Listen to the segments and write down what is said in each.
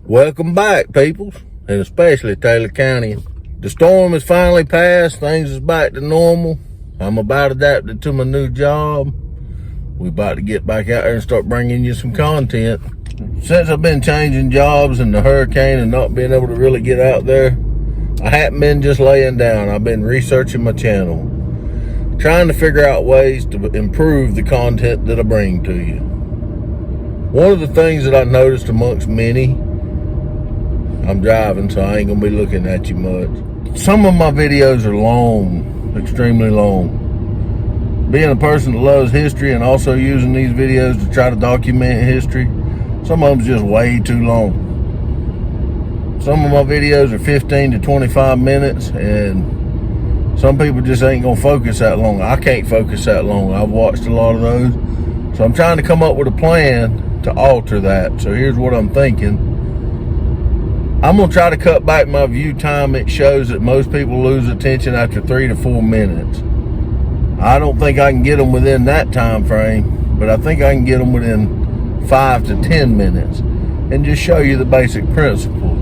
Welcome back, peoples, and especially Taylor County. The storm has finally passed. Things is back to normal. I'm about adapted to my new job. We about to get back out there and start bringing you some content. Since I've been changing jobs and the hurricane and not being able to really get out there, I haven't been just laying down. I've been researching my channel, trying to figure out ways to improve the content that I bring to you. One of the things that I noticed amongst many, I'm driving, so I ain't gonna be looking at you much. Some of my videos are long, extremely long. Being a person that loves history and also using these videos to try to document history, some of them's just way too long. Some of my videos are 15 to 25 minutes, and some people just ain't gonna focus that long. I can't focus that long. I've watched a lot of those. So I'm trying to come up with a plan to alter that. So here's what I'm thinking. I'm gonna try to cut back my view time. It shows that most people lose attention after 3 to 4 minutes. I don't think I can get them within that time frame, but I think I can get them within 5 to 10 minutes and just show you the basic principles.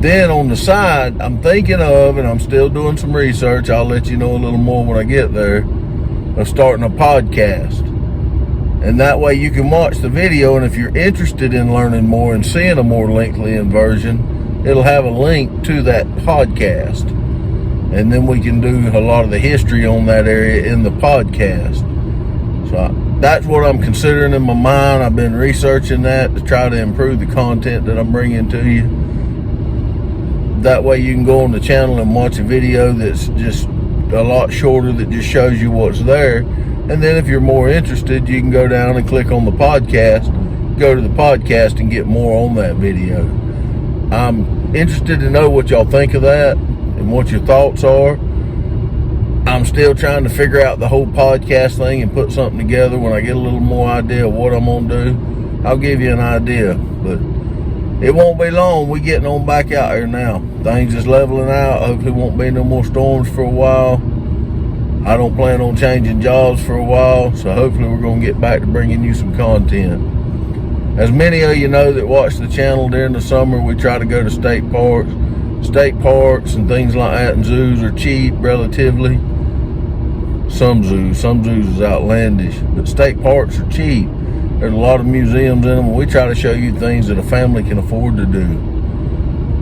Then on the side, I'm thinking of, and I'm still doing some research, I'll let you know a little more when I get there, of starting a podcast. And that way you can watch the video, and if you're interested in learning more and seeing a more lengthy version, it'll have a link to that podcast. And then we can do a lot of the history on that area in the podcast. So that's what I'm considering in my mind. I've been researching that to try to improve the content that I'm bringing to you. That way you can go on the channel and watch a video that's just a lot shorter that just shows you what's there. And then if you're more interested, you can go down and click on the podcast, go to the podcast and get more on that video. I'm interested to know what y'all think of that and what your thoughts are. I'm still trying to figure out the whole podcast thing and put something together. When I get a little more idea of what I'm going to do, I'll give you an idea. But it won't be long. We're getting on back out here now. Things is leveling out. Hopefully won't be no more storms for a while. I don't plan on changing jobs for a while, so hopefully we're going to get back to bringing you some content. As many of you know that watch the channel during the summer, we try to go to state parks. State parks and things like that and zoos are cheap, relatively. Some zoos is outlandish, but state parks are cheap. There's a lot of museums in them, and we try to show you things that a family can afford to do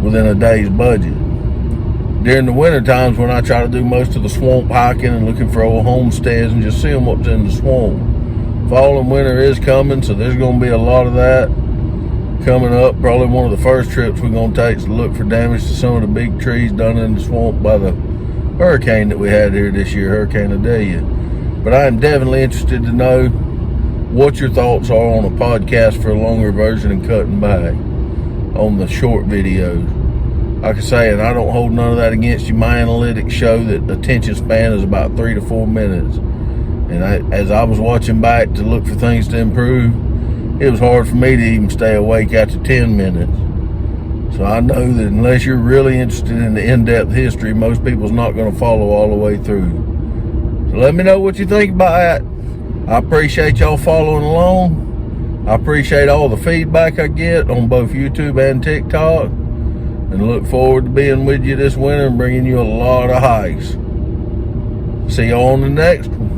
within a day's budget. During the winter times, when I try to do most of the swamp hiking and looking for old homesteads and just seeing what's in the swamp. Fall and winter is coming, so there's going to be a lot of that coming up. Probably one of the first trips we're going to take is to look for damage to some of the big trees done in the swamp by the hurricane that we had here this year, Hurricane Idalia. But I am definitely interested to know what your thoughts are on a podcast for a longer version and cutting back on the short videos. Like I say, and I don't hold none of that against you. My analytics show that attention span is about 3 to 4 minutes. And as I was watching back to look for things to improve, it was hard for me to even stay awake after 10 minutes. So I know that unless you're really interested in the in-depth history, most people's not going to follow all the way through. So let me know what you think about that. I appreciate y'all following along. I appreciate all the feedback I get on both YouTube and TikTok. And look forward to being with you this winter and bringing you a lot of hikes. See you on the next one.